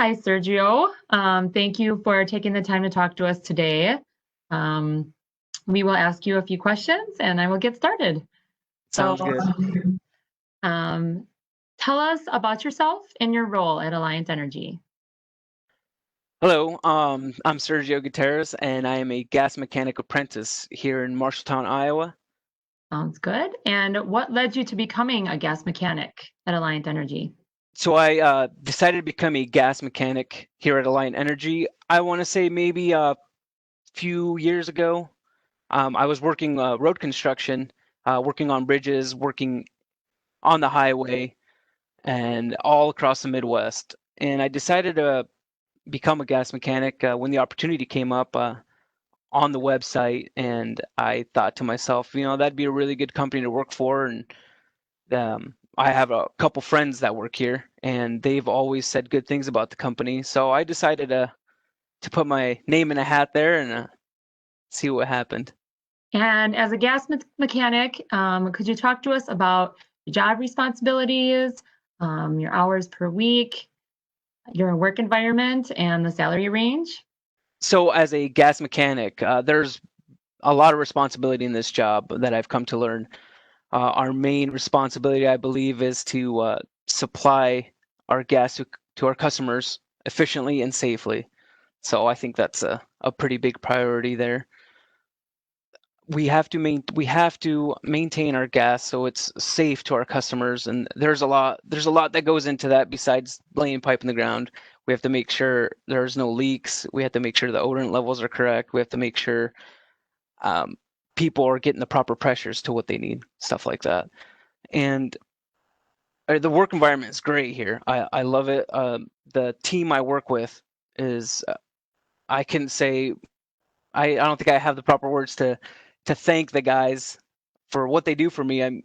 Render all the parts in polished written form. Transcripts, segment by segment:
Hi, Sergio. Thank you for taking the time to talk to us today. Um, we will ask you a few questions and I will get started. So, Sounds good. um, tell us about yourself and your role at Alliance Energy. Hello, I'm Sergio Gutierrez, and I am a gas mechanic apprentice here in Marshalltown, Iowa. Sounds good. And what led you to becoming a gas mechanic at Alliance Energy? So I decided to become a gas mechanic here at Alliant Energy. I want to say maybe a few years ago. I was working road construction, working on bridges, working on the highway, and all across the Midwest. And I decided to become a gas mechanic when the opportunity came up. On the website, and I thought to myself, that'd be a really good company to work for. And I have a couple friends that work here, and they've always said good things about the company. So I decided to put my name in a hat there and see what happened. And as a gas mechanic, could you talk to us about your job responsibilities, your hours per week, your work environment, and the salary range? So as a gas mechanic, there's a lot of responsibility in this job that I've come to learn. Our main responsibility, I believe, is to supply our gas to our customers efficiently and safely. So I think that's a pretty big priority there. We have to maintain our gas so it's safe to our customers, and there's a lot that goes into that besides laying pipe in the ground. We have to make sure there's no leaks. We have to make sure the odorant levels are correct. We have to make sure um, people are getting the proper pressures to what they need, stuff like that. And the work environment is great here. I love it. The team I work with is I can say I don't think I have the proper words to thank the guys for what they do for me.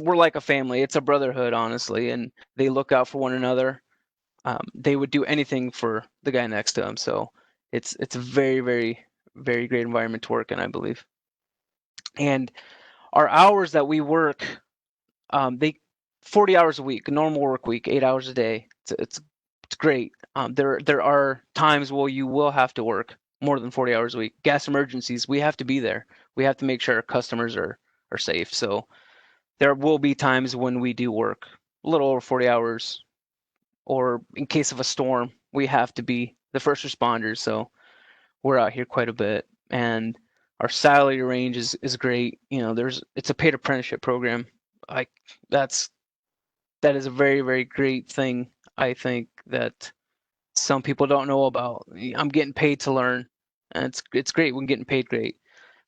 We're like a family. It's a brotherhood, honestly, and they look out for one another. They would do anything for the guy next to them. So it's a very very very great environment to work in, I believe. And our hours that we work, they 40 hours a week, a normal work week, 8 hours a day. It's great. There are times where you will have to work more than 40 hours a week. Gas emergencies, we have to be there. We have to make sure our customers are safe. So there will be times when we do work a little over 40 hours, or in case of a storm, we have to be the first responders. So we're out here quite a bit, and our salary range is great. It's a paid apprenticeship program. Like that's that is a very very great thing. I think that some people don't know about. I'm getting paid to learn, and it's great when getting paid great.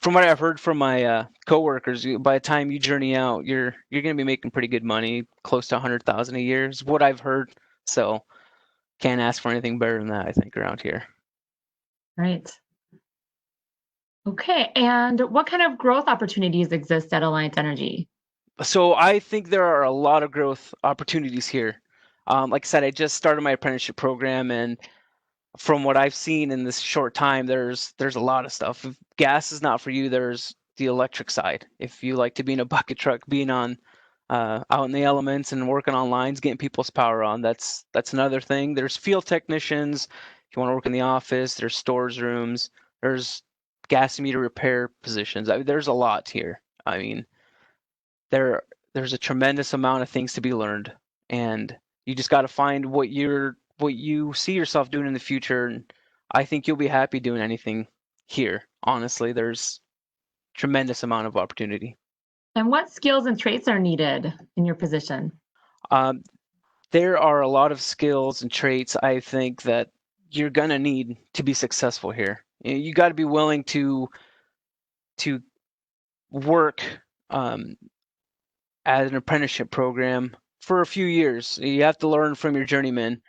From what I've heard from my coworkers, by the time you journey out, you're going to be making pretty good money, close to 100,000 a year is what I've heard. So can't ask for anything better than that, I think, around here. Right. Okay. And what kind of growth opportunities exist at Alliance Energy? So I think there are a lot of growth opportunities here. Like I said, I just started my apprenticeship program, and from what I've seen in this short time, there's a lot of stuff. If gas is not for you, there's the electric side. If you like to be in a bucket truck, being on out in the elements and working on lines, getting people's power on, that's another thing. There's field technicians. If you want to work in the office, there's stores rooms. There's gas meter repair positions. There's a lot here. I mean, there there's a tremendous amount of things to be learned, and you just got to find what you see yourself doing in the future. And I think you'll be happy doing anything here. Honestly, there's tremendous amount of opportunity. And what skills and traits are needed in your position? um, there are a lot of skills and traits, I think, that you're gonna need to be successful here. You got to be willing to work um, at an apprenticeship program for a few years. You have to learn from your journeyman,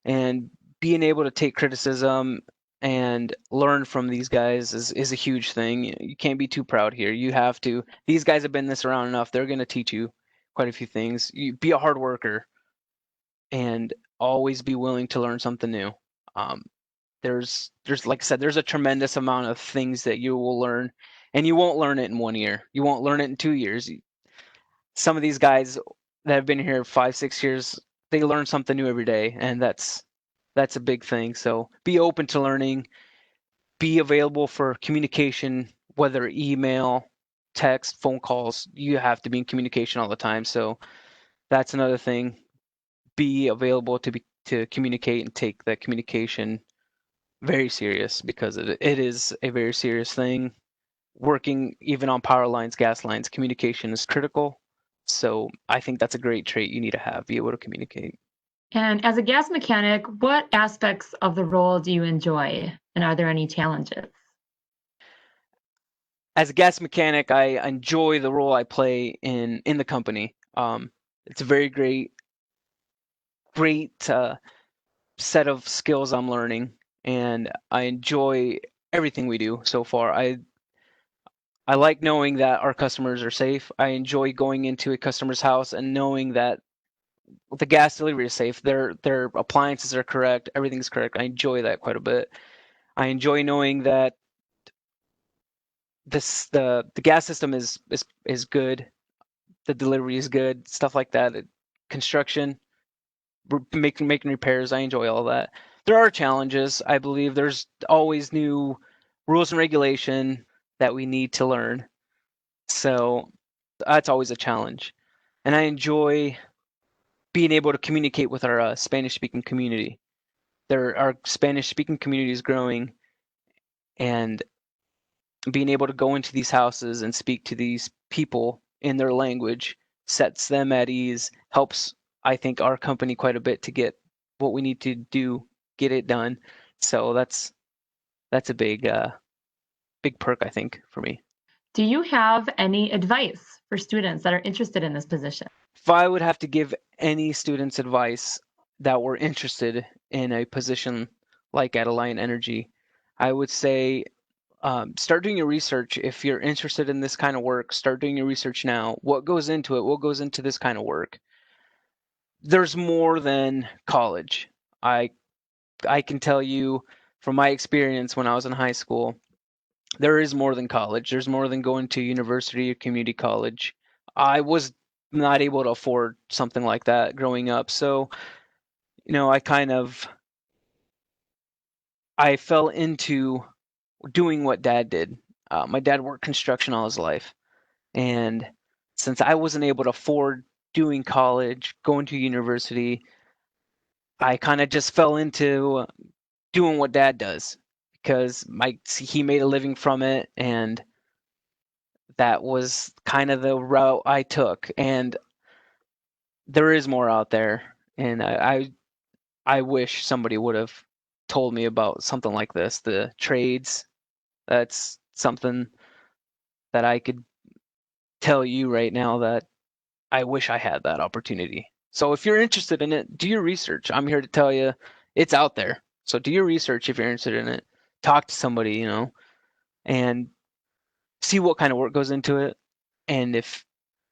and being able to take criticism and learn from these guys is a huge thing. You can't be too proud here. You have to. These guys have been this around enough. They're going to teach you quite a few things. You be a hard worker and always be willing to learn something new. Um, there's like I said, there's a tremendous amount of things that you will learn, and you won't learn it in 1 year. You won't learn it in 2 years. Some of these guys that have been here 5, 6 years, they learn something new every day, and That's a big thing. So be open to learning, be available for communication, whether email, text, phone calls. You have to be in communication all the time. So that's another thing. Be available to communicate and take that communication very serious, because it is a very serious thing. Working even on power lines, gas lines, communication is critical. So I think that's a great trait you need to have, be able to communicate. And as a gas mechanic, what aspects of the role do you enjoy? And are there any challenges? As a gas mechanic, I enjoy the role I play in the company. It's a very great set of skills I'm learning, and I enjoy everything we do so far. I like knowing that our customers are safe. I enjoy going into a customer's house and knowing that the gas delivery is safe. Their appliances are correct. Everything's correct. I enjoy that quite a bit. I enjoy knowing that the gas system is good. The delivery is good. Stuff like that. Construction, making repairs. I enjoy all that. There are challenges. I believe there's always new rules and regulation that we need to learn. So that's always a challenge. And I enjoy being able to communicate with our Spanish-speaking community. Our Spanish-speaking community is growing, and being able to go into these houses and speak to these people in their language sets them at ease, helps, I think, our company quite a bit to get what we need to do, get it done. So that's a big perk, I think, for me. Do you have any advice for students that are interested in this position? If I would have to give any students advice that were interested in a position like at Alliant Energy, I would say start doing your research. If you're interested in this kind of work, start doing your research now. What goes into it? What goes into this kind of work? There's more than college. I I can tell you from my experience when I was in high school, there is more than college. There's more than going to university or community college. I was not able to afford something like that growing up. So, I fell into doing what dad did. My dad worked construction all his life. And since I wasn't able to afford doing college, going to university, I kind of just fell into doing what dad does, because he made a living from it, and that was kind of the route I took. And there is more out there, and I wish somebody would have told me about something like this. The trades, that's something that I could tell you right now that I wish I had that opportunity. So if you're interested in it, do your research. I'm here to tell you it's out there. So do your research if you're interested in it. Talk to somebody, and see what kind of work goes into it. And if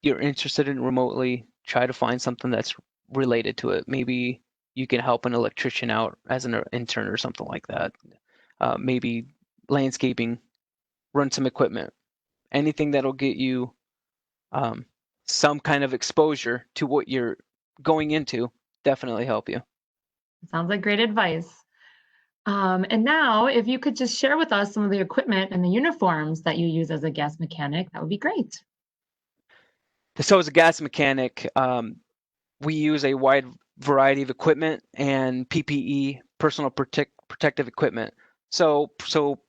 you're interested in remotely, try to find something that's related to it. Maybe you can help an electrician out as an intern or something like that. Maybe landscaping, run some equipment, anything that'll get you um, some kind of exposure to what you're going into, definitely help you. Sounds like great advice. And now, if you could just share with us some of the equipment and the uniforms that you use as a gas mechanic, that would be great. So as a gas mechanic, we use a wide variety of equipment and PPE, personal protective equipment. So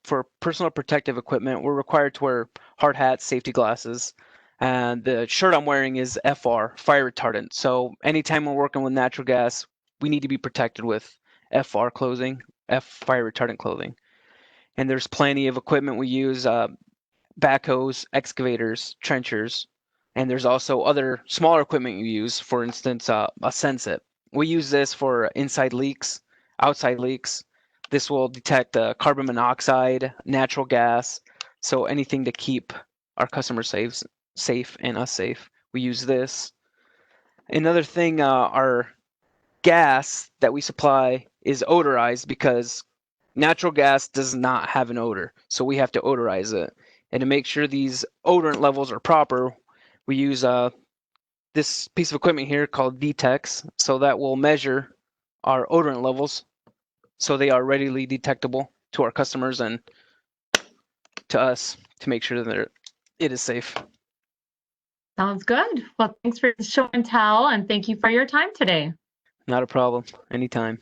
for personal protective equipment, we're required to wear hard hats, safety glasses, and the shirt I'm wearing is FR, fire retardant. So anytime we're working with natural gas, we need to be protected with FR clothing, fire retardant clothing. And there's plenty of equipment we use, backhoes, excavators, trenchers, and there's also other smaller equipment you use. For instance, a Sensit. We use this for inside leaks, outside leaks. This will detect carbon monoxide, natural gas, so anything to keep our customers safe and us safe. We use this. Another thing, our gas that we supply is odorized, because natural gas does not have an odor, so we have to odorize it. And to make sure these odorant levels are proper, we use this piece of equipment here called VTEX, so that will measure our odorant levels so they are readily detectable to our customers and to us to make sure that it is safe. Sounds good. Well, thanks for the show and tell, and thank you for your time today. Not a problem. Anytime.